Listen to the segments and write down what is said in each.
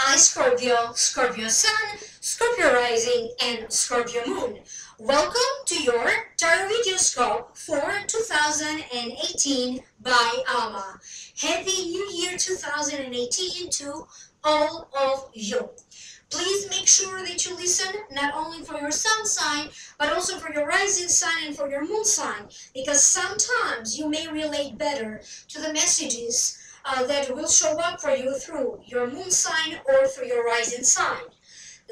I, Scorpio, Scorpio Sun, Scorpio Rising, and Scorpio Moon. Welcome to your Tarot Videoscope for 2018 by Alma. Happy New Year 2018 to all of you. Please make sure that you listen not only for your sun sign, but also for your rising sign and for your moon sign, because sometimes you may relate better to the messages that will show up for you through your moon sign or through your rising sign.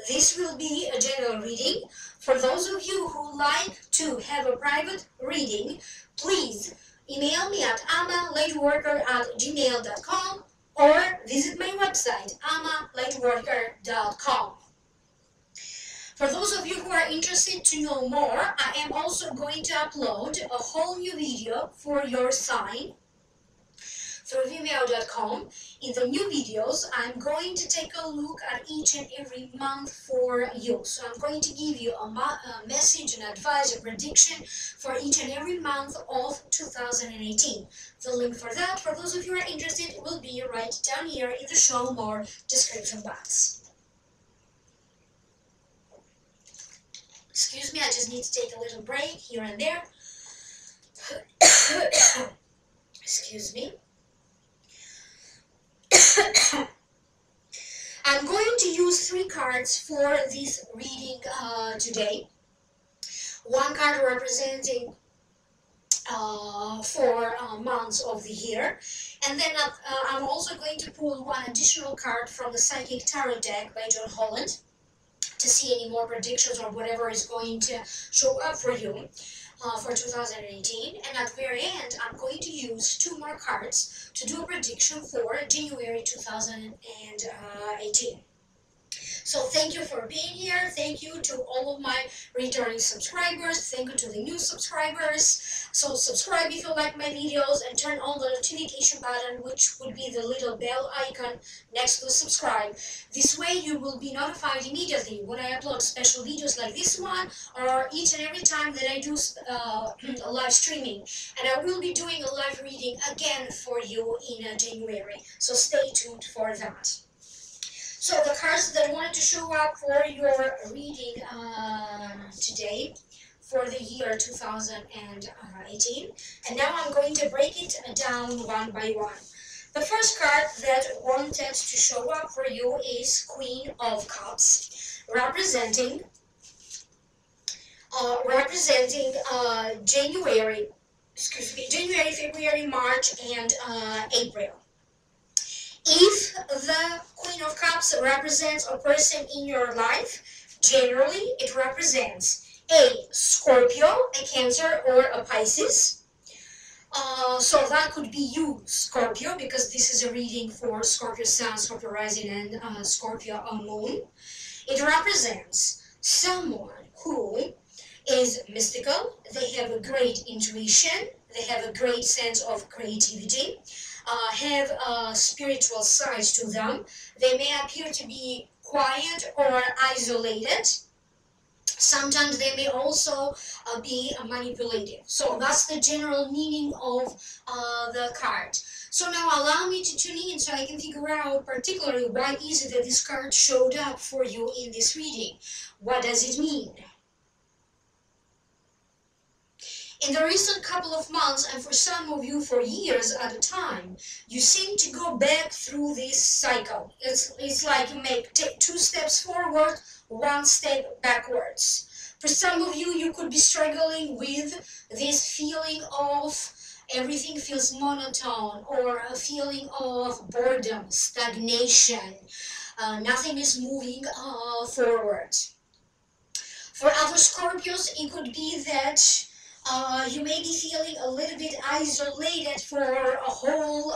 This will be a general reading. For those of you who like to have a private reading, please email me at lightworker@gmail.com or visit my website, lightworker.com. For those of you who are interested to know more, I am also going to upload a whole new video for your sign through vimeo.com. In the new videos, I'm going to take a look at each and every month for you. So I'm going to give you a message, an advice, a prediction for each and every month of 2018. The link for that, for those of you who are interested, will be right down here in the show more description box. Excuse me, I just need to take a little break here and there. Excuse me. I'm going to use 3 cards for this reading today. One card representing 4 months of the year, and then I'm also going to pull one additional card from the Psychic Tarot deck by John Holland to see any more predictions or whatever is going to show up for you for 2018. And at the very end, I'm going to use 2 more cards to do a prediction for January 2018. So thank you for being here. Thank you to all of my returning subscribers. Thank you to the new subscribers. So subscribe if you like my videos and turn on the notification button, which would be the little bell icon next to subscribe. This way you will be notified immediately when I upload special videos like this one, or each and every time that I do live streaming. And I will be doing a live reading again for you in January. So stay tuned for that. So the cards that I wanted to show up for your reading today for the year 2018. And now I'm going to break it down one by one. The first card that wanted to show up for you is Queen of Cups, representing January, February, March, and April. If the Queen of Cups represents a person in your life, generally it represents a Scorpio, a Cancer, or a Pisces. So that could be you, Scorpio, because this is a reading for Scorpio Sun, Scorpio Rising, and Scorpio Moon. It represents someone who is mystical. They have a great intuition. They have a great sense of creativity. Have a spiritual side to them. They may appear to be quiet or isolated. Sometimes they may also be manipulative. So that's the general meaning of the card. So now allow me to tune in so I can figure out particularly why is it that this card showed up for you in this reading. What does it mean? In the recent couple of months, and for some of you for years at a time, you seem to go back through this cycle. It's like you take 2 steps forward, 1 step backwards. For some of you, you could be struggling with this feeling of everything feels monotone, or a feeling of boredom, stagnation. Nothing is moving forward. For other Scorpios, it could be that you may be feeling a little bit isolated for a whole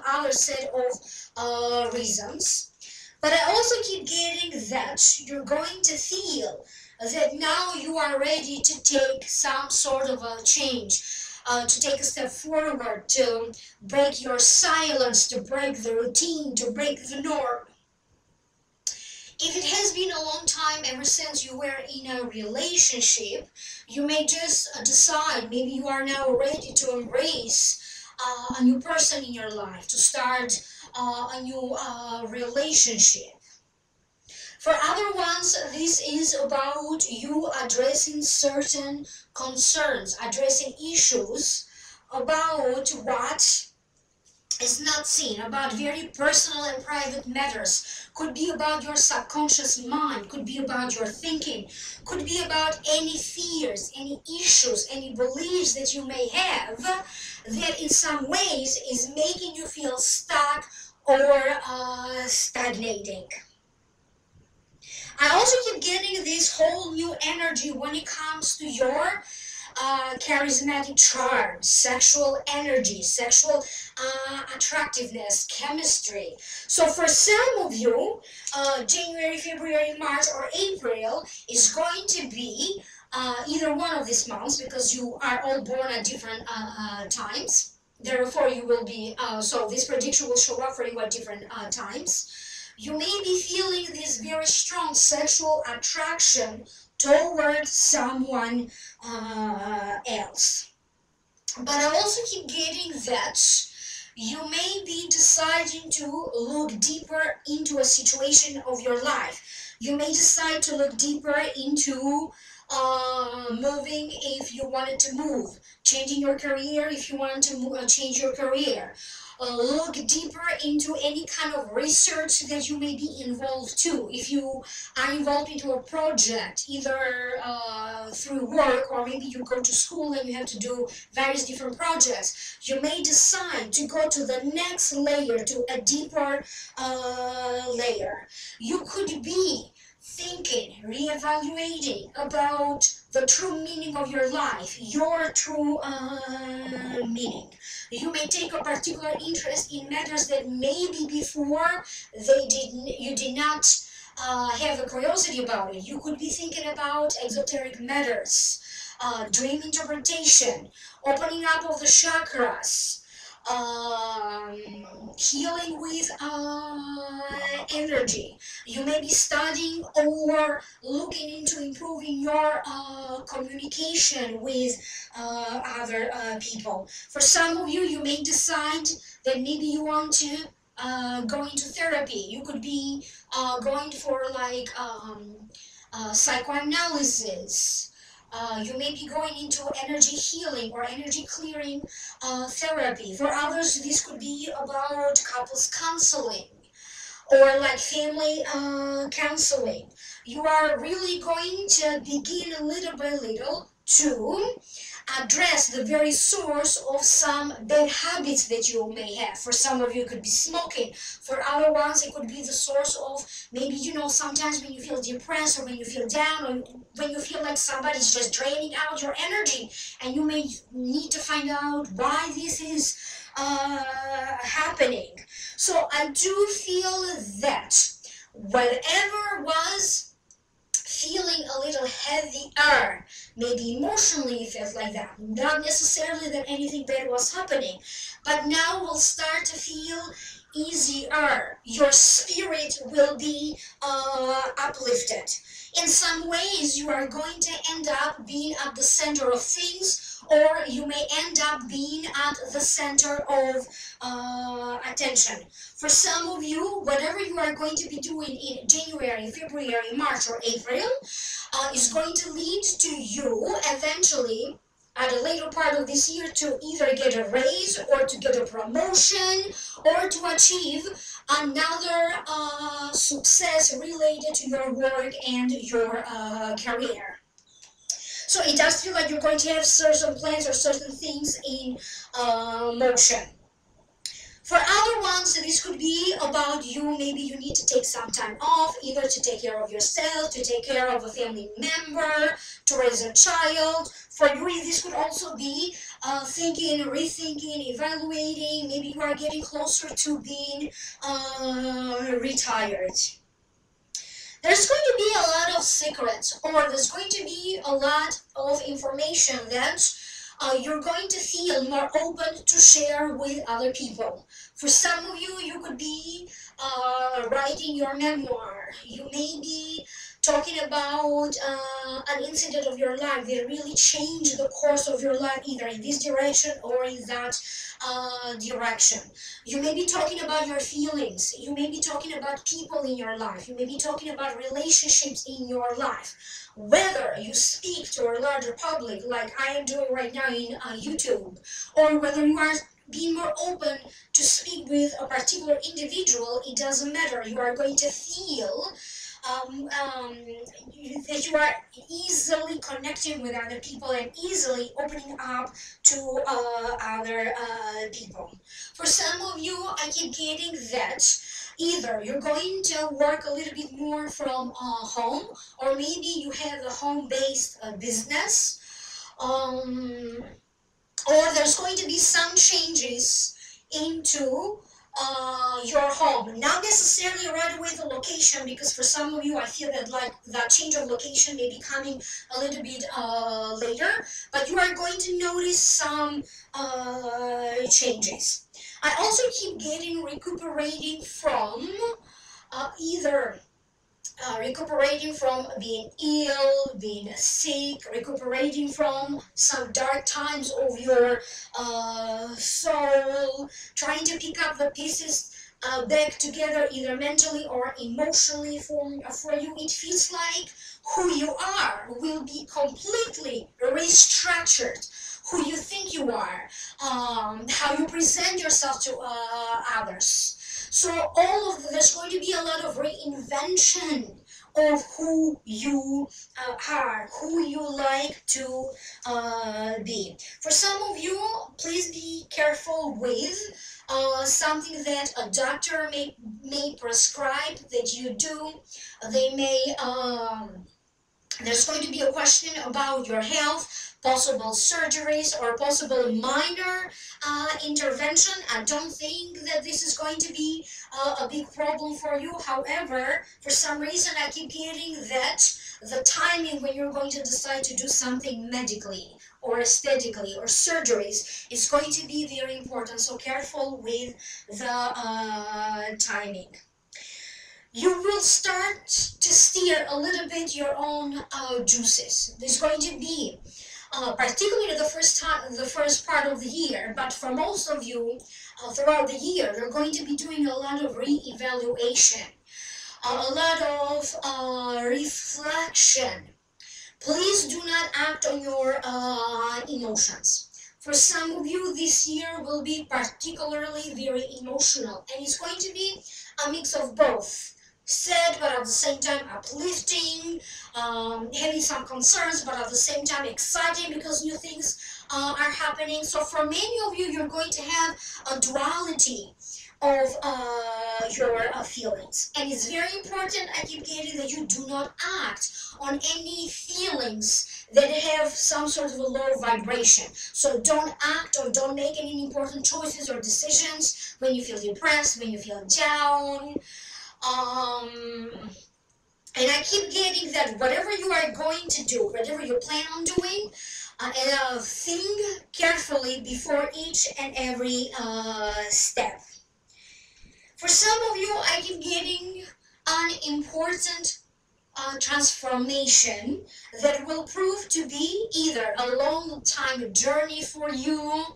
other set of reasons. But I also keep getting that you're going to feel that now you are ready to take some sort of a change, to take a step forward, to break your silence, to break the routine, to break the norm. If it has been a long time ever since you were in a relationship, you may just decide maybe you are now ready to embrace a new person in your life, to start a new relationship. For other ones, this is about you addressing certain concerns, addressing issues about what is not seen, about very personal and private matters. Could be about your subconscious mind, could be about your thinking, could be about any fears, any issues, any beliefs that you may have that in some ways is making you feel stuck or stagnating. I also keep getting this whole new energy when it comes to your charismatic charm, sexual energy, sexual attractiveness, chemistry. So for some of you, January, February, March, or April is going to be either one of these months, because you are all born at different times. Therefore, you will be, so this prediction will show up for you at different times. You may be feeling this very strong sexual attraction toward someone else. But I also keep getting that you may be deciding to look deeper into a situation of your life. You may decide to look deeper into moving if you wanted to move, changing your career if you wanted to move, change your career. Look deeper into any kind of research that you may be involved to. If you are involved into a project, either through work, or maybe you go to school and you have to do various different projects, you may decide to go to the next layer, to a deeper layer. You could be thinking, reevaluating about the true meaning of your life, your true meaning. You may take a particular interest in matters that maybe before you did not have a curiosity about it. You could be thinking about exoteric matters, dream interpretation, opening up of the chakras, healing with energy. You may be studying or looking into improving your communication with other people. For some of you, you may decide that maybe you want to go into therapy. You could be going for like psychoanalysis. You may be going into energy healing or energy clearing therapy. For others, this could be about couples counseling or like family counseling. You are really going to begin little by little to address the very source of some bad habits that you may have. For some of you, it could be smoking. For other ones, it could be the source of maybe, sometimes when you feel depressed or when you feel down or when you feel like somebody's just draining out your energy, and you may need to find out why this is happening. So I do feel that whatever was feeling a little heavier, maybe emotionally it felt like that, not necessarily that anything bad was happening, but now will start to feel easier. Your spirit will be uplifted. In some ways, you are going to end up being at the center of things, or you may end up being at the center of attention. For some of you, whatever you are going to be doing in January, February, March, or April is going to lead to you eventually at a later part of this year to either get a raise or to get a promotion or to achieve another success related to your work and your career. So it does feel like you're going to have certain plans or certain things in motion. For other ones, this could be about you. Maybe you need to take some time off, either to take care of yourself, to take care of a family member, to raise a child. For you, this could also be thinking, rethinking, evaluating. Maybe you are getting closer to being retired. There's going to be a lot of secrets, or there's going to be a lot of information that you're going to feel more open to share with other people. For some of you, you could be writing your memoir. You may be talking about an incident of your life that really changed the course of your life, either in this direction or in that direction. You may be talking about your feelings. You may be talking about people in your life. You may be talking about relationships in your life. Whether you speak to a larger public, like I am doing right now in YouTube, or whether you are being more open to speak with a particular individual, it doesn't matter. You are going to feel that you are easily connecting with other people and easily opening up to other people. For some of you, I keep getting that either you're going to work a little bit more from home, or maybe you have a home-based business, or there's going to be some changes into your home. Not necessarily right away the location, because for some of you I feel that like that change of location may be coming a little bit later, but you are going to notice some changes. I also keep getting recuperating from either recuperating from being ill, being sick, recuperating from some dark times of your soul, trying to pick up the pieces back together, either mentally or emotionally for you. It feels like who you are will be completely restructured. Who you think you are, how you present yourself to others. So there's going to be a lot of reinvention of who you are, who you like to be. For some of you, please be careful with something that a doctor may prescribe that you do. They may there's going to be a question about your health, possible surgeries, or possible minor intervention. I don't think that this is going to be a big problem for you. However, for some reason, I keep getting that the timing when you're going to decide to do something medically or aesthetically or surgeries is going to be very important. So careful with the timing. You will start to steer a little bit your own juices. There's going to be, particularly the first part of the year, but for most of you throughout the year, you're going to be doing a lot of re-evaluation, a lot of reflection. Please do not act on your emotions. For some of you, this year will be particularly very emotional, and it's going to be a mix of both. Sad, but at the same time uplifting, having some concerns, but at the same time exciting because new things are happening. So for many of you, you're going to have a duality of your feelings. And it's very important, I keep getting, that you do not act on any feelings that have some sort of a low vibration. So don't act or don't make any important choices or decisions when you feel depressed, when you feel down. And I keep getting that whatever you are going to do, whatever you plan on doing, think carefully before each and every step. For some of you, I keep getting an important transformation that will prove to be either a long time journey for you,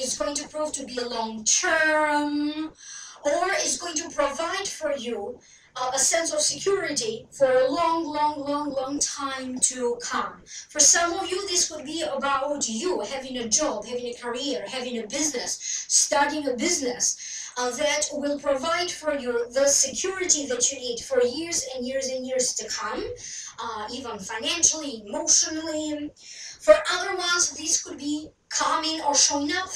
is going to prove to be a long term, or is going to provide for you a sense of security for a long time to come. For some of you, this could be about you having a job, having a career, having a business, starting a business that will provide for you the security that you need for years and years to come, even financially, emotionally. For other ones, this could be coming or showing up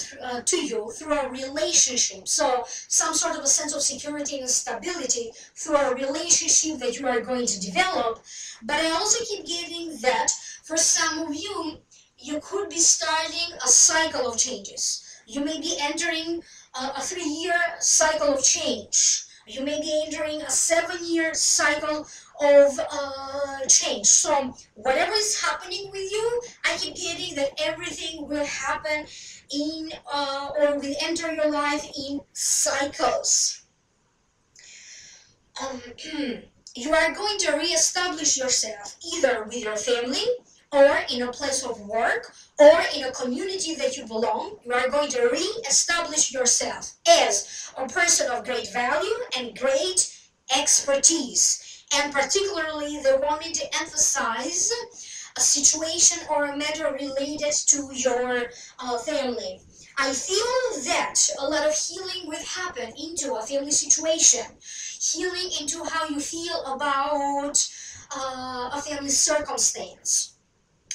to you through a relationship. So some sort of a sense of security and stability through a relationship that you are going to develop. But I also keep getting that for some of you, you could be starting a cycle of changes. You may be entering a 3-year cycle of change. You may be entering a 7-year cycle of change. So whatever is happening with you, I keep getting that everything will happen in or will enter your life in cycles. you are going to reestablish yourself either with your family or in a place of work or in a community that you belong. You are going to reestablish yourself as a person of great value and great expertise. And particularly, they want me to emphasize a situation or a matter related to your family. I feel that a lot of healing will happen into a family situation, healing into how you feel about a family circumstance.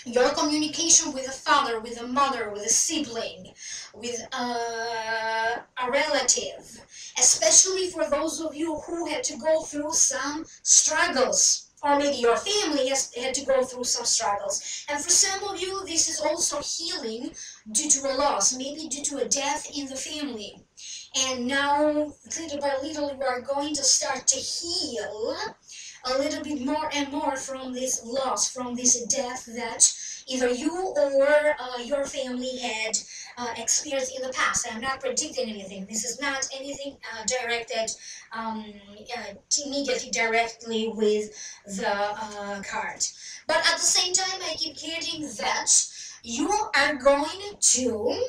Your communication with a father, with a mother, with a sibling, with a relative, especially for those of you who had to go through some struggles, or maybe your family has had to go through some struggles. And for some of you, this is also healing due to a loss, maybe due to a death in the family. And now, little by little, we are going to start to heal a little bit more and more from this loss, from this death that either you or your family had experienced in the past. I'm not predicting anything. This is not anything directed immediately directly with the card. But at the same time, I keep getting that you are going to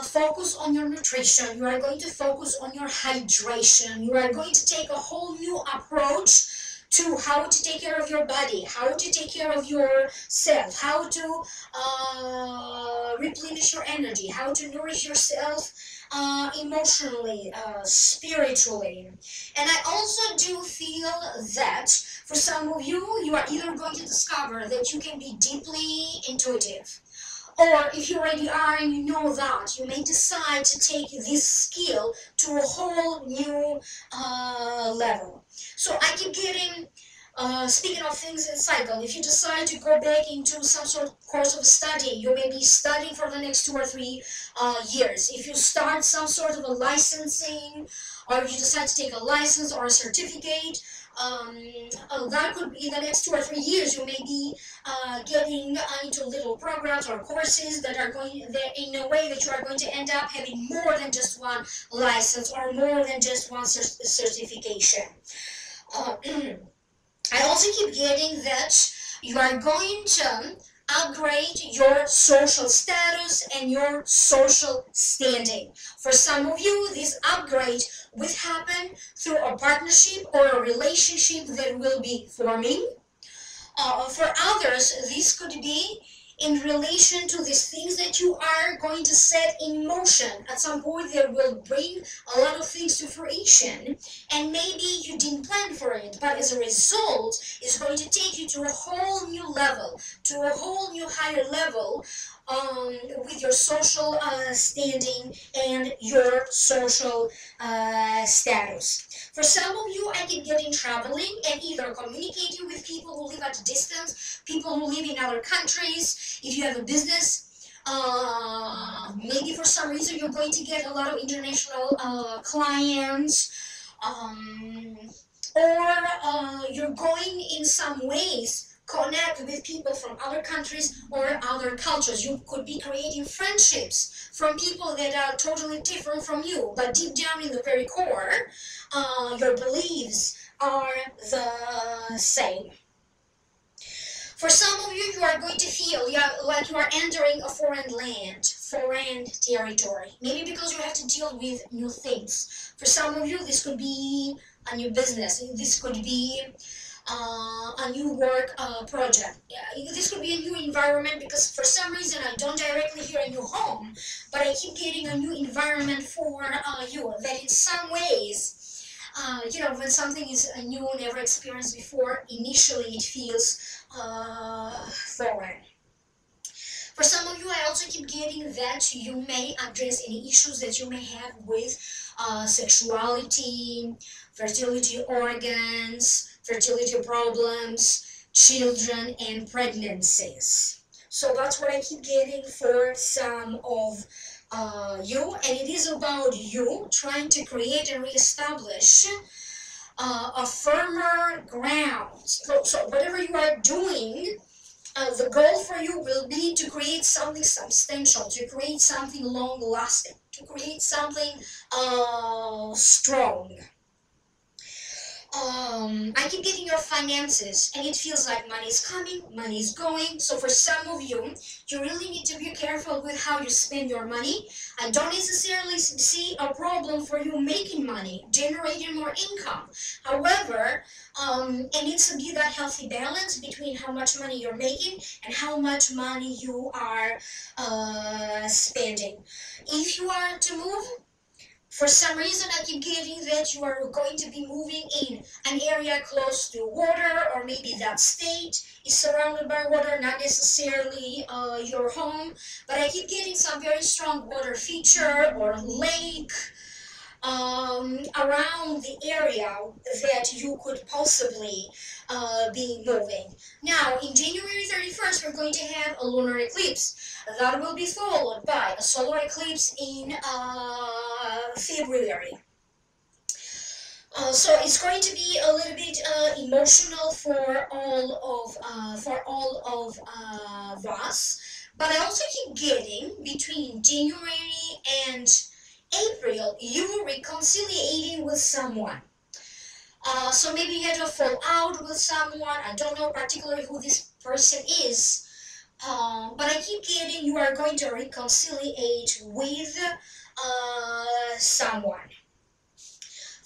focus on your nutrition. You are going to focus on your hydration. You are going to take a whole new approach to how to take care of your body, how to take care of yourself, how to replenish your energy, how to nourish yourself emotionally, spiritually. And I also do feel that for some of you, you are either going to discover that you can be deeply intuitive, or if you already are and you know that, you may decide to take this skill to a whole new level. So I keep getting, speaking of things in cycle, if you decide to go back into some sort of course of study, you may be studying for the next 2 or 3 years. If you start some sort of a licensing, or if you decide to take a license or a certificate, that could be the next 2 or 3 years. You may be getting into little programs or courses that are going there in a way that you are going to end up having more than just one license or more than just one certification. I also keep getting that you are going to upgrade your social status and your social standing. For some of you, this upgrade will happen through a partnership or a relationship that will be forming. For others, this could be in relation to these things that you are going to set in motion. At some point, they will bring a lot of things to fruition, and maybe you didn't plan for it, but as a result, it's going to take you to a whole new level, to a whole new higher level with your social standing and your social status. For some of you, I keep getting traveling and either communicating with people who live at a distance, people who live in other countries. If you have a business, maybe for some reason you're going to get a lot of international clients, or you're going in some ways connect with people from other countries or other cultures. You could be creating friendships from people that are totally different from you, but deep down in the very core, your beliefs are the same. For some of you, you are going to feel like you are entering a foreign land, foreign territory. Maybe because you have to deal with new things. For some of you, this could be a new business. This could be a new work project. This could be a new environment, because for some reason I don't directly hear a new home, but I keep getting a new environment for you. That in some ways, when something is new, never experienced before, initially it feels foreign. For some of you, I also keep getting that you may address any issues that you may have with sexuality, fertility organs, fertility problems, children, and pregnancies. So that's what I keep getting for some of you, and it is about you trying to create and reestablish a firmer ground. So whatever you are doing, the goal for you will be to create something substantial, to create something long-lasting, to create something strong. I keep getting your finances, and it feels like money is coming, money is going. So for some of you, you really need to be careful with how you spend your money. I don't necessarily see a problem for you making money, generating more income. However, it needs to be that healthy balance between how much money you're making and how much money you are spending. If you are to move, for some reason, I keep getting that you are going to be moving in an area close to water, or maybe that state is surrounded by water, not necessarily your home, but I keep getting some very strong water feature or lake around the area that you could possibly be moving. Now, in January 31st, we're going to have a lunar eclipse. That will be followed by a solar eclipse in February. So it's going to be a little bit emotional for all of us. But I also keep getting between January and April, you reconciliating with someone. So maybe you had to fall out with someone. I don't know particularly who this person is. But I keep getting you are going to reconciliate with someone.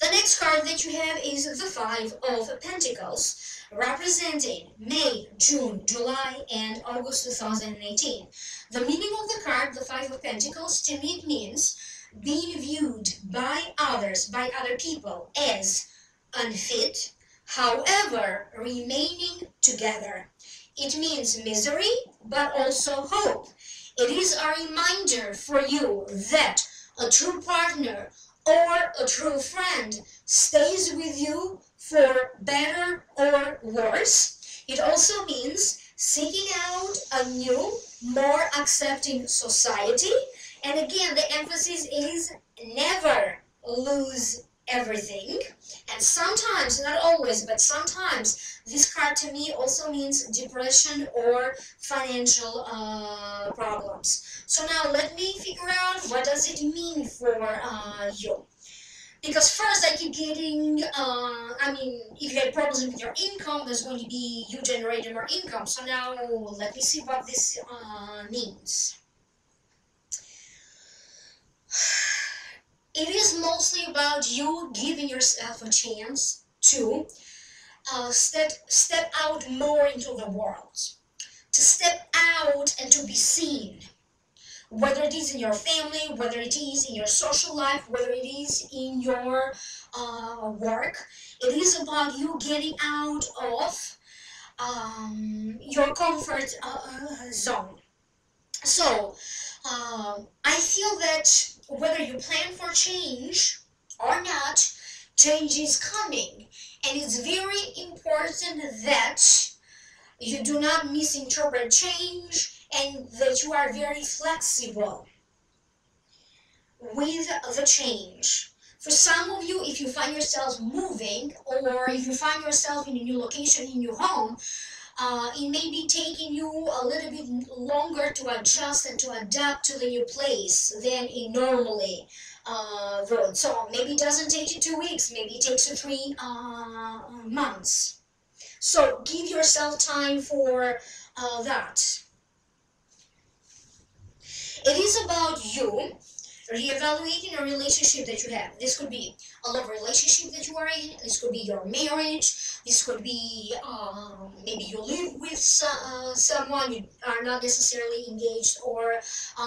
The next card that you have is the Five of Pentacles, representing May, June, July, and August 2018. The meaning of the card, the Five of Pentacles, to me it means being viewed by others, by other people, as unfit, however, remaining together. It means misery, but also hope. It is a reminder for you that a true partner or a true friend stays with you for better or worse. It also means seeking out a new, more accepting society. And again, the emphasis is never lose everything. And sometimes, not always, but sometimes, this card to me also means depression or financial problems. So now let me figure out what does it mean for you. Because first I keep getting, if you had problems with your income, there's going to be you generating more income. So now let me see what this means. It is mostly about you giving yourself a chance to step out more into the world, to step out and to be seen, whether it is in your family, whether it is in your social life, whether it is in your work. It is about you getting out of your comfort zone. So, I feel that whether you plan for change or not, change is coming. And it's very important that you do not misinterpret change and that you are very flexible with the change. For some of you, if you find yourself moving or if you find yourself in a new location, in your home, it may be taking you a little bit longer to adjust and to adapt to the new place than it normally would. So maybe it doesn't take you 2 weeks, maybe it takes you 3 months. So give yourself time for that. It is about you reevaluating a relationship that you have. This could be a love relationship that you are in. This could be your marriage. This could be maybe you live with someone. You are not necessarily engaged or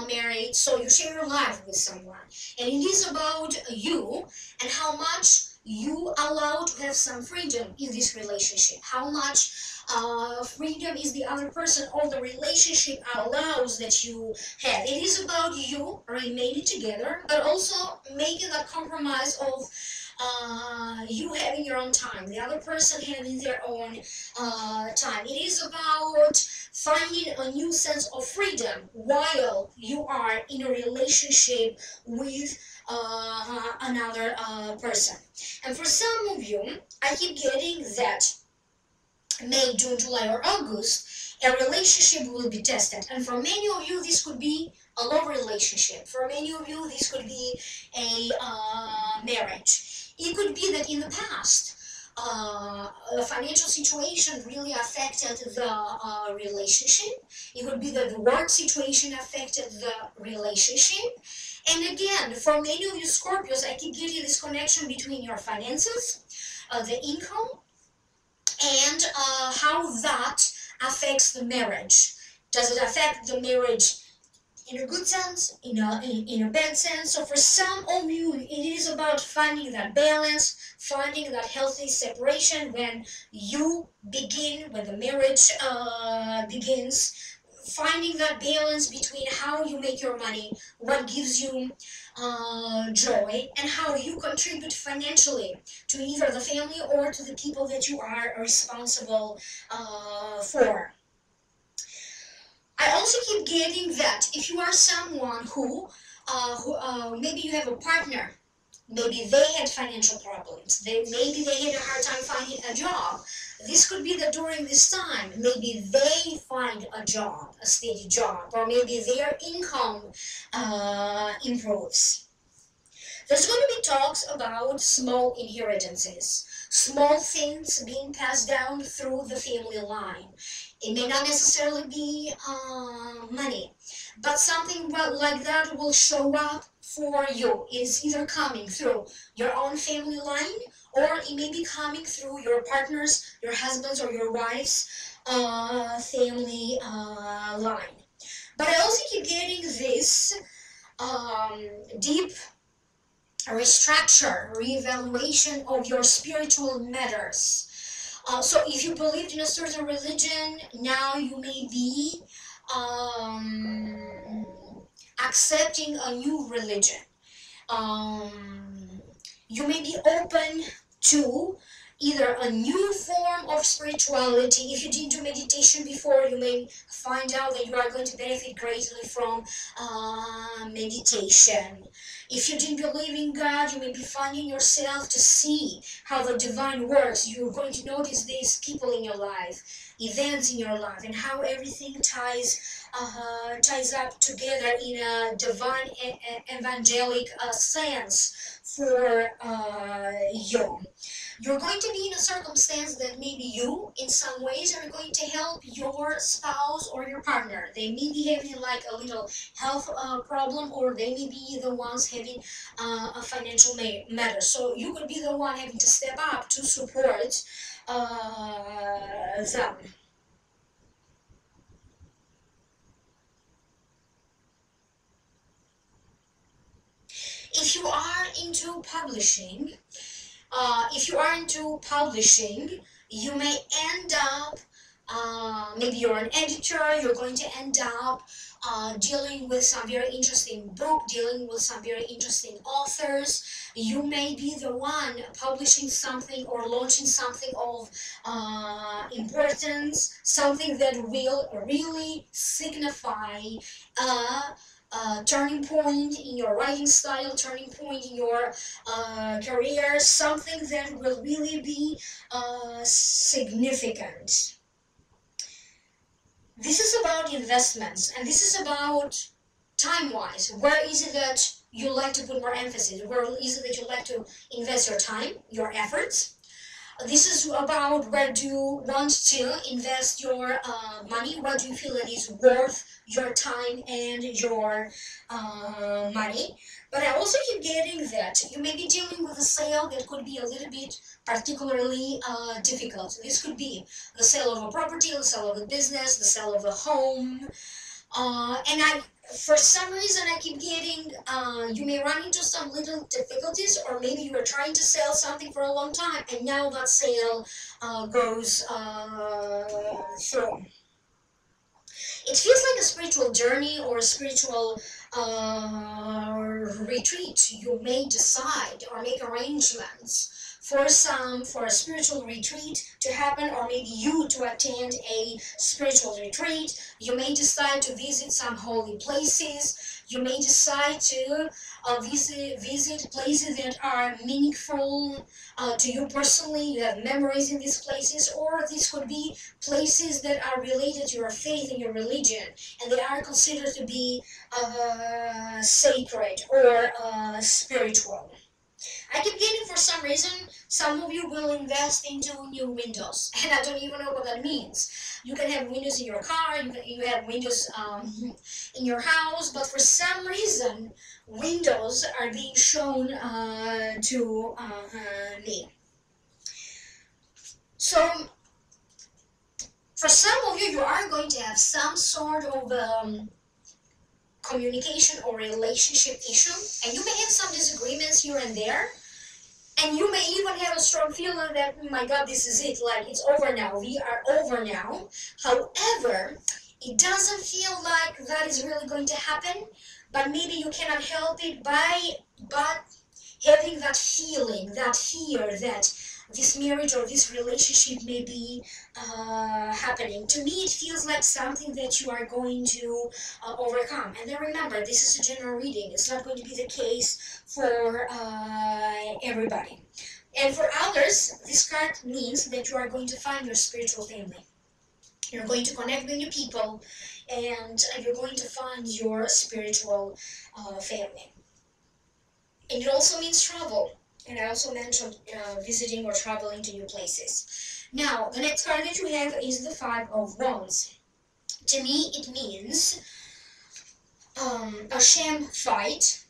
married, so you share your life with someone. And it is about you and how much you allow to have some freedom in this relationship. How much freedom is the other person or the relationship allows that you have. It is about you remaining together, but also making that compromise of you having your own time, the other person having their own time. It is about finding a new sense of freedom while you are in a relationship with another person. And for some of you, I keep getting that May, June, July, or August, a relationship will be tested. And for many of you, this could be a love relationship. For many of you, this could be a marriage. It could be that in the past, the financial situation really affected the relationship. It could be that the work situation affected the relationship. And again, for many of you Scorpios, I keep getting this connection between your finances, the income, and how that affects the marriage. Does it affect the marriage in a good sense, in a bad sense? So for some of you, it is about finding that balance, finding that healthy separation when you begin, when the marriage begins, finding that balance between how you make your money, what gives you joy, and how you contribute financially to either the family or to the people that you are responsible for. I also keep getting that if you are someone who maybe you have a partner, maybe they had financial problems, maybe they had a hard time finding a job. This could be that during this time, maybe they find a job, a steady job, or maybe their income improves. There's going to be talks about small inheritances, small things being passed down through the family line. It may not necessarily be money, but something like that will show up for you. It is either coming through your own family line, or it may be coming through your partner's, your husband's, or your wife's family line. But I also keep getting this deep restructure, reevaluation of your spiritual matters. So if you believed in a certain religion, now you may be accepting a new religion. You may be open to either a new form of spirituality. If you didn't do meditation before, you may find out that you are going to benefit greatly from meditation. If you didn't believe in God, you may be finding yourself to see how the divine works. You're going to notice these people in your life, events in your life, and how everything ties up together in a divine evangelic sense for you. You're going to be in a circumstance that maybe you, in some ways, are going to help your spouse or your partner. They may be having like a little health problem, or they may be the ones having a financial matter. So you could be the one having to step up to support them. If you are into publishing, you may end up, maybe you're an editor, you're going to end up dealing with some very interesting book, dealing with some very interesting authors. You may be the one publishing something or launching something of importance, something that will really signify turning point in your writing style, turning point in your career, something that will really be significant. This is about investments, and this is about time-wise. Where is it that you like to put more emphasis? Where is it that you like to invest your time, your efforts? This is about where do you want to invest your money, what do you feel that is worth your time and your money. But I also keep getting that you may be dealing with a sale that could be a little bit particularly difficult. This could be the sale of a property, the sale of a business, the sale of a home. For some reason, I keep getting, you may run into some little difficulties, or maybe you were trying to sell something for a long time, and now that sale goes through. It feels like a spiritual journey or a spiritual retreat. You may decide or make arrangements for a spiritual retreat to happen, or maybe you to attend a spiritual retreat. You may decide to visit some holy places. You may decide to visit places that are meaningful to you personally. You have memories in these places, or these could be places that are related to your faith and your religion, and they are considered to be sacred or spiritual. I keep getting, for some reason, some of you will invest into new windows, and I don't even know what that means. You can have windows in your car, you have windows in your house, but for some reason, windows are being shown to me. So, for some of you, you are going to have some sort of communication or relationship issue, and you may have some disagreements here and there, and you may even have a strong feeling that, oh my God, this is it, like it's over now, we are over now. However, it doesn't feel like that is really going to happen, but maybe you cannot help it but having that feeling, that fear that this marriage or this relationship may be happening. To me, it feels like something that you are going to overcome. And then remember, this is a general reading. It's not going to be the case for everybody. And for others, this card means that you are going to find your spiritual family. You're going to connect with new people, and you're going to find your spiritual family. And it also means travel. And I also mentioned visiting or traveling to new places. Now, the next card that you have is the Five of Wands. To me, it means a sham fight.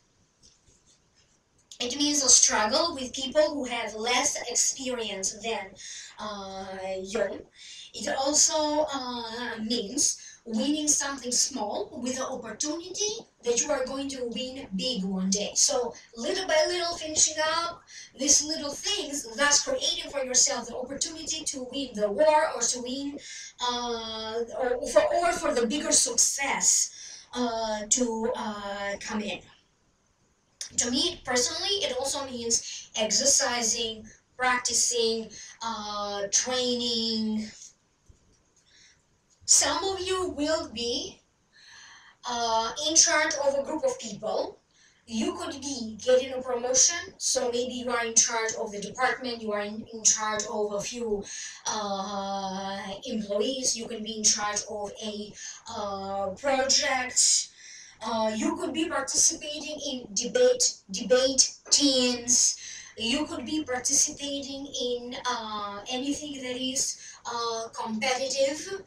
It means a struggle with people who have less experience than you. It also means winning something small with the opportunity that you are going to win big one day. So little by little, finishing up these little things, thus creating for yourself the opportunity to win the war, or to win or for the bigger success to come in. To me personally, it also means exercising, practicing, training. Some of you will be in charge of a group of people. You could be getting a promotion, so maybe you are in charge of the department, you are in charge of a few employees, you can be in charge of a project. You could be participating in debate teams. You could be participating in anything that is competitive.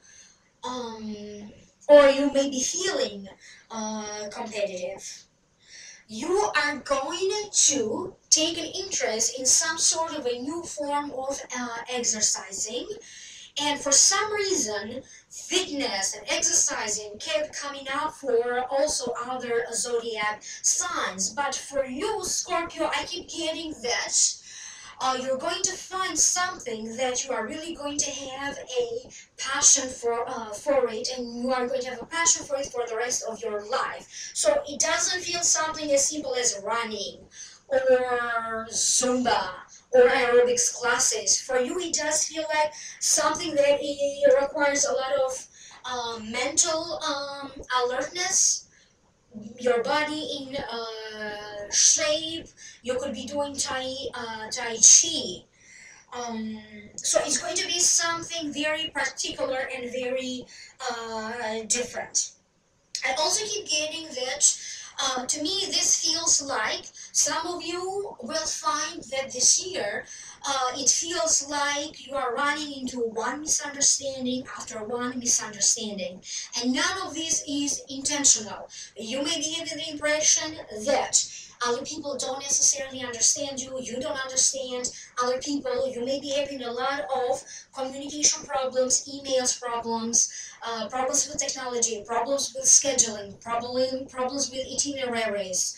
Or you may be feeling competitive. You are going to take an interest in some sort of a new form of exercising, and for some reason fitness and exercising kept coming up for also other zodiac signs. But for you, Scorpio, I keep getting that you're going to find something that you are really going to have a passion for it, and you are going to have a passion for it for the rest of your life. So it doesn't feel something as simple as running or Zumba or aerobics classes. For you, it does feel like something that it requires a lot of mental alertness, your body in shape. You could be doing Tai Chi. So it's going to be something very particular and very different. I also keep getting that to me this feels like some of you will find that this year it feels like you are running into one misunderstanding after one misunderstanding, and none of this is intentional. You may be having the impression that other people don't necessarily understand you, you don't understand other people, you may be having a lot of communication problems, emails problems, problems with technology, problems with scheduling, problems with itineraries,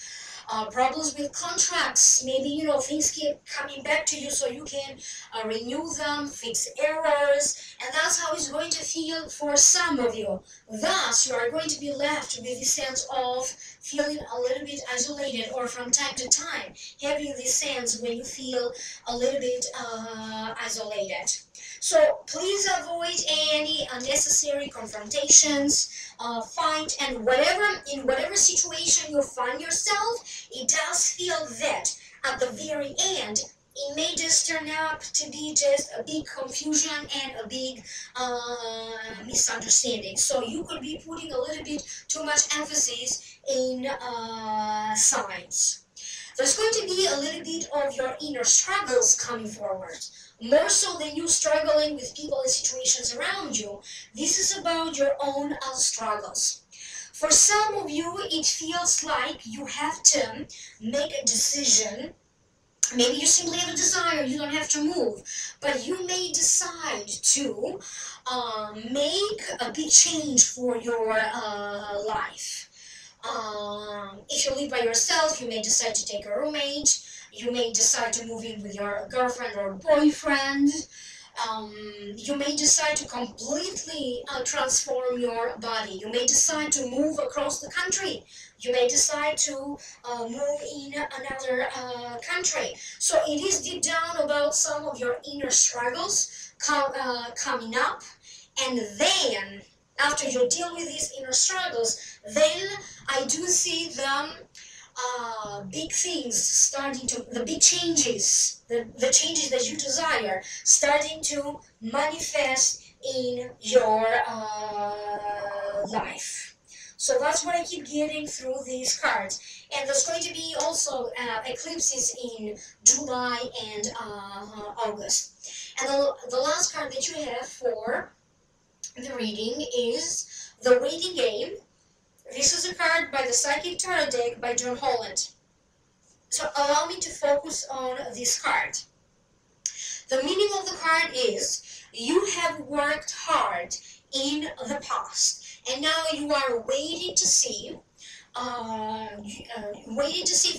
problems with contracts. Maybe, you know, things keep coming back to you so you can renew them, fix errors, and that's how it's going to feel for some of you. Thus, you are going to be left with this sense of feeling a little bit isolated, or from time to time having this sense when you feel a little bit isolated. So please avoid any unnecessary confrontations, fight, and in whatever situation you find yourself, it does feel that at the very end, it may just turn out to be just a big confusion and a big misunderstanding. So you could be putting a little bit too much emphasis in signs. There's going to be a little bit of your inner struggles coming forward. More so than you struggling with people and situations around you. This is about your own struggles. For some of you, it feels like you have to make a decision. Maybe you simply have a desire, you don't have to move, but you may decide to make a big change for your life. If you live by yourself, you may decide to take a roommate, you may decide to move in with your girlfriend or boyfriend. You may decide to completely transform your body. You may decide to move across the country. You may decide to move in another country. So it is deep down about some of your inner struggles coming up. And then, after you deal with these inner struggles, then I do see them big things starting to, the big changes, the changes that you desire, starting to manifest in your life. So that's what I keep getting through these cards. And there's going to be also eclipses in July and August. And the last card that you have for the reading is the Waiting Game. This is a card by the Psychic Tarot deck by John Holland. So allow me to focus on this card. The meaning of the card is, you have worked hard in the past, and now you are waiting to see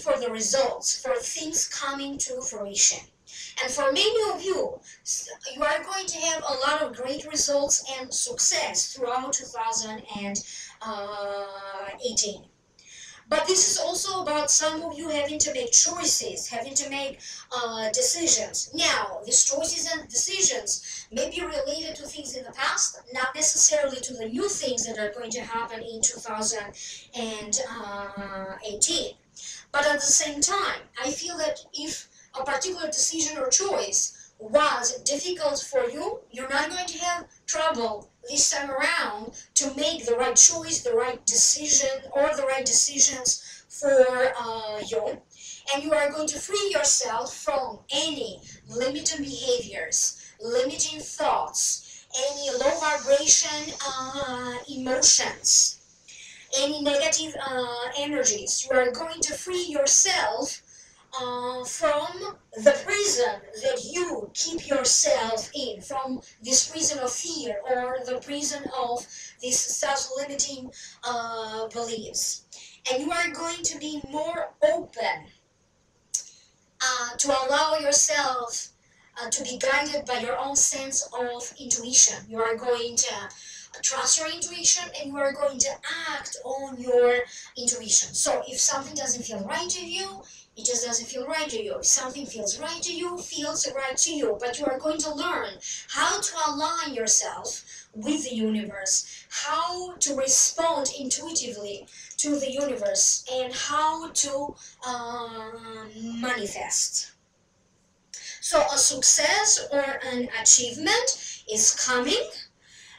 for the results, for things coming to fruition. And for many of you, you are going to have a lot of great results and success throughout 2018. But this is also about some of you having to make choices, having to make decisions. Now, these choices and decisions may be related to things in the past, not necessarily to the new things that are going to happen in 2018. But at the same time, I feel that if a particular decision or choice was difficult for you, you're not going to have trouble this time around to make the right choice, the right decision, or the right decisions for you. And you are going to free yourself from any limiting behaviors, limiting thoughts, any low vibration emotions, any negative energies. You are going to free yourself from the prison that you keep yourself in, from this prison of fear or the prison of these self-limiting beliefs. And you are going to be more open to allow yourself to be guided by your own sense of intuition. You are going to trust your intuition, and you are going to act on your intuition. So if something doesn't feel right to you, it just doesn't feel right to you. If something feels right to you, feels right to you. But you are going to learn how to align yourself with the universe, how to respond intuitively to the universe, and how to manifest. So a success or an achievement is coming,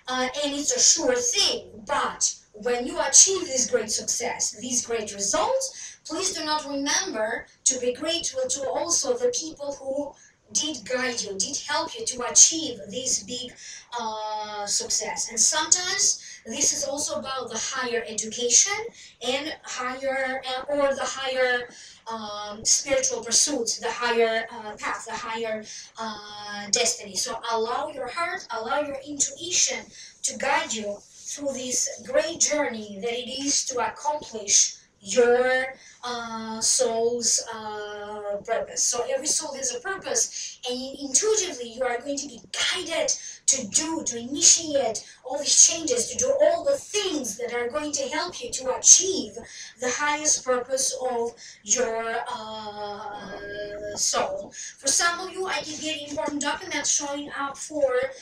and it's a sure thing. But when you achieve this great success, these great results, please do not remember to be grateful to also the people who did guide you, did help you to achieve this big success. And sometimes this is also about the higher education and higher or the higher spiritual pursuits, the higher path, the higher destiny. So allow your heart, allow your intuition to guide you through this great journey that it is to accomplish your soul's purpose. So every soul has a purpose, and intuitively you are going to be guided to initiate all these changes, to do all the things that are going to help you to achieve the highest purpose of your soul. For some of you, I can get important documents showing up for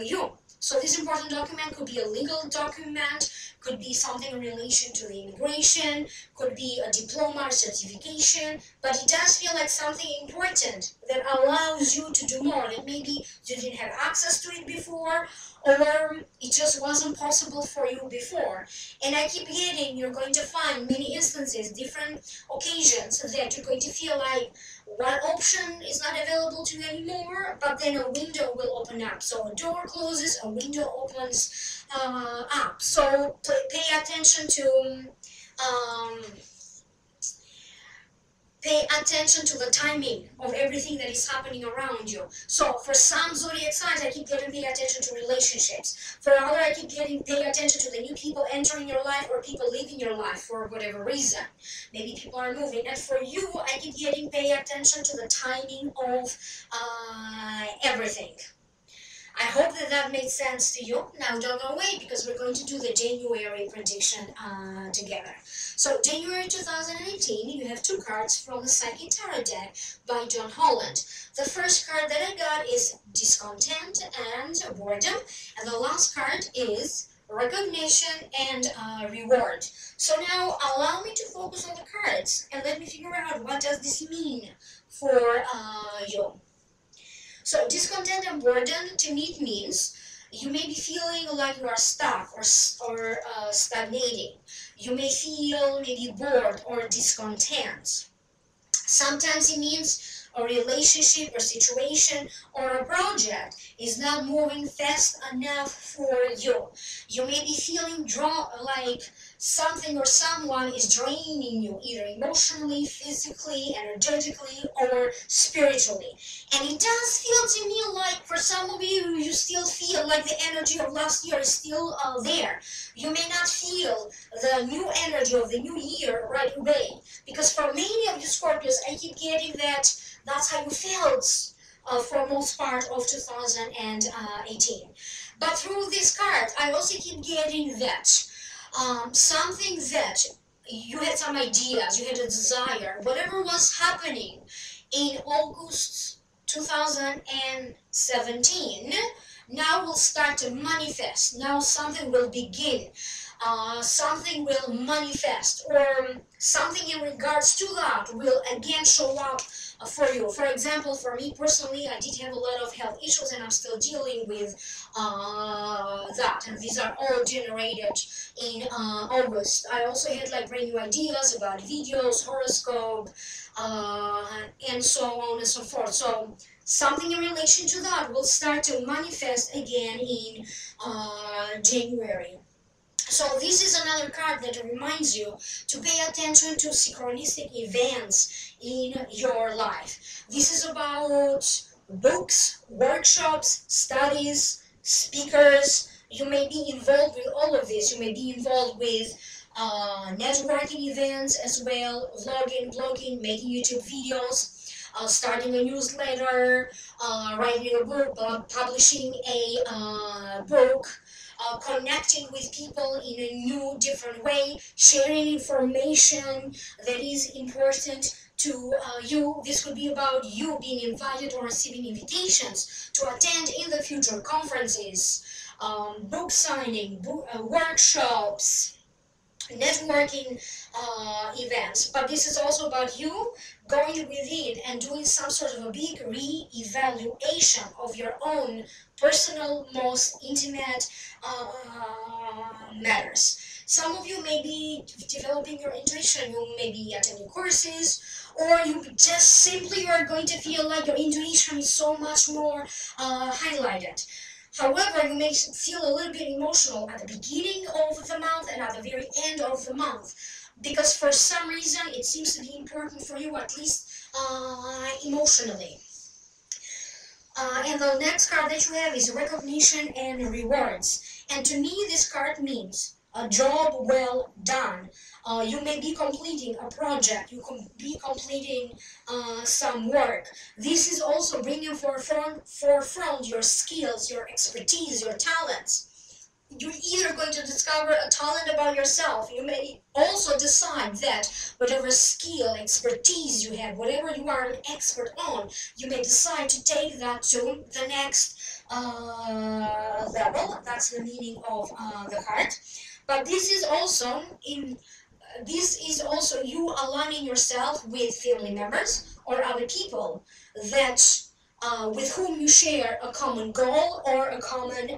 you. So this important document could be a legal document, could be something in relation to the immigration, could be a diploma or certification, but it does feel like something important that allows you to do more, that maybe you didn't have access to it before, or it just wasn't possible for you before. And I keep getting, you're going to find many instances, different occasions that you're going to feel like one option is not available to you anymore, but then a window will open up. So a door closes, a window opens up. So pay attention to um, pay attention to the timing of everything that is happening around you. So for some zodiac signs, I keep getting pay attention to relationships. For other, I keep getting pay attention to the new people entering your life or people leaving your life for whatever reason. Maybe people are moving. And for you, I keep getting pay attention to the timing of everything. I hope that that made sense to you. Now don't go away because we're going to do the January prediction together. So January 2018, you have two cards from the Psychic Tarot deck by John Holland. The first card that I got is discontent and boredom, and the last card is recognition and reward. So now allow me to focus on the cards and let me figure out what does this mean for you. So discontent and boredom to me means you may be feeling like you are stuck or stagnating. You may feel maybe bored or discontent. Sometimes it means a relationship or situation or a project is not moving fast enough for you. You may be feeling like something or someone is draining you, either emotionally, physically, energetically, or spiritually. And it does feel to me like for some of you, you still feel like the energy of last year is still there. You may not feel the new energy of the new year right away. Because for many of you Scorpios, I keep getting that that's how you felt for most part of 2018. But through this card, I also keep getting that something that you had some ideas, you had a desire, whatever was happening in August 2017, now will start to manifest. Now something will begin. Something will manifest, or something in regards to that will again show up for you. For example, for me personally, I did have a lot of health issues and I'm still dealing with that, and these are all generated in August. I also had like brand new ideas about videos, horoscope, and so on and so forth. So something in relation to that will start to manifest again in January. So this is another card that reminds you to pay attention to synchronistic events in your life. This is about books, workshops, studies, speakers. You may be involved with all of this. You may be involved with networking events as well, vlogging, blogging, making YouTube videos, starting a newsletter, writing a book, publishing a book, connecting with people in a new, different way, sharing information that is important to you. This could be about you being invited or receiving invitations to attend in the future conferences, book signing, workshops, networking events. But this is also about you going within and doing some sort of a big re-evaluation of your own personal, most intimate matters. Some of you may be developing your intuition, you may be attending courses, or you just simply are going to feel like your intuition is so much more highlighted. However, you may feel a little bit emotional at the beginning of the month and at the very end of the month, because for some reason it seems to be important for you, at least emotionally. And the next card that you have is recognition and rewards. And to me, this card means a job well done. You may be completing a project, you can be completing some work. This is also bringing forefront your skills, your expertise, your talents. You're either going to discover a talent about yourself. You may also decide that whatever skill, expertise you have, whatever you are an expert on, you may decide to take that to the next level. That's the meaning of the card. But this is also you aligning yourself with family members or other people that with whom you share a common goal or a common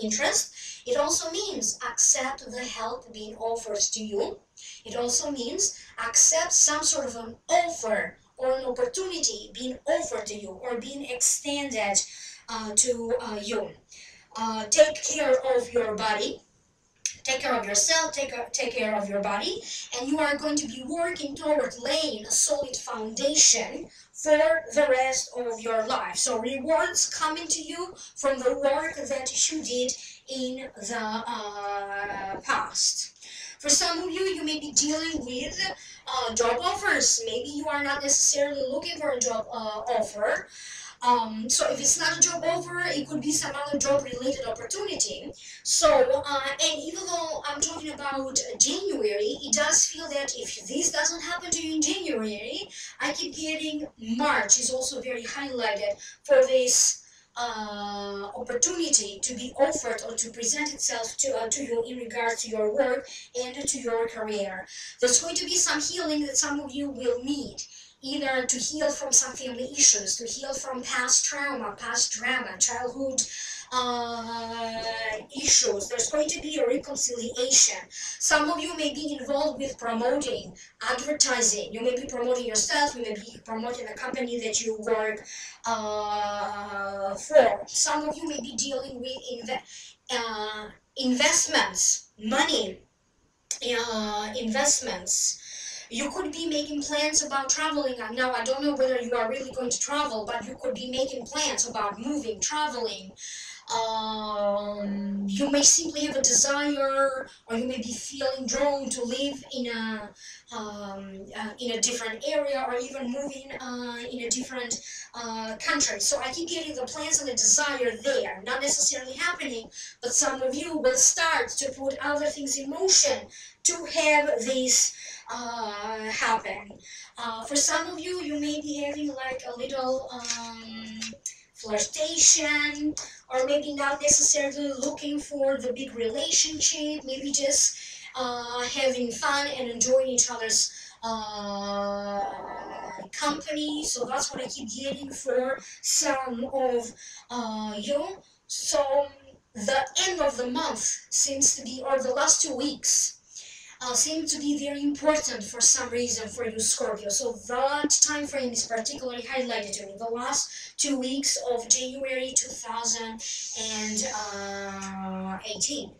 interest. It also means accept the help being offered to you. It also means accept some sort of an offer or an opportunity being offered to you or being extended to you. Take care of your body. Take care of yourself, take care of your body, and you are going to be working toward laying a solid foundation for the rest of your life. So rewards coming to you from the work that you did in the past. For some of you, you may be dealing with job offers. Maybe you are not necessarily looking for a job offer. So if it's not a job offer, it could be some other job-related opportunity. So, and even though I'm talking about January, it does feel that if this doesn't happen to you in January, I keep getting March is also very highlighted for this opportunity to be offered or to present itself to you in regards to your work and to your career. There's going to be some healing that some of you will need, either to heal from some family issues, to heal from past trauma, past drama, childhood issues. There's going to be a reconciliation. Some of you may be involved with promoting, advertising. You may be promoting yourself. You may be promoting a company that you work for. Some of you may be dealing with investments, money, investments. You could be making plans about traveling. Now, I don't know whether you are really going to travel, but you could be making plans about moving, traveling. You may simply have a desire, or you may be feeling drawn to live in a different area, or even moving in a different country. So I keep getting the plans and the desire there, not necessarily happening, but some of you will start to put other things in motion to have this happen. For some of you, you may be having like a little flirtation, or maybe not necessarily looking for the big relationship, maybe just having fun and enjoying each other's company. So that's what I keep getting for some of you. So the end of the month seems to be, or the last 2 weeks, seem to be very important for some reason for you, Scorpio. So that time frame is particularly highlighted to me. The last 2 weeks of January 2018.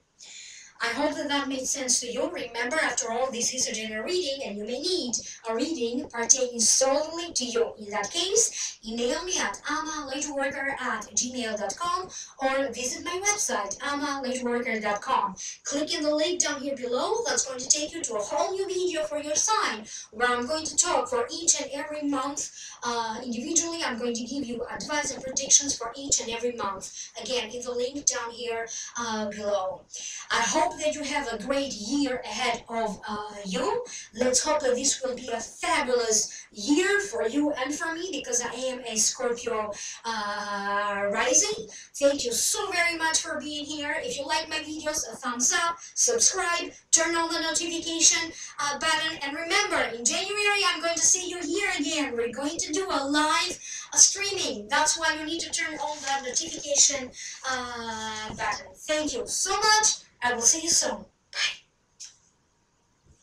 I hope that made sense to you. Remember, after all, this is a general reading, and you may need a reading pertaining solely to you. In that case, email me at amalightworker@gmail.com or visit my website, amalightworker.com. Click in the link down here below. That's going to take you to a whole new video for your sign, where I'm going to talk for each and every month individually. I'm going to give you advice and predictions for each and every month. Again, in the link down here below. I hope that you have a great year ahead of you. Let's hope that this will be a fabulous year for you and for me, because I am a Scorpio rising. Thank you so very much for being here. If you like my videos, a thumbs up, subscribe, turn on the notification button, and remember, in January I'm going to see you here again. We're going to do a live streaming. That's why you need to turn on that notification button. Thank you so much. I will see you soon.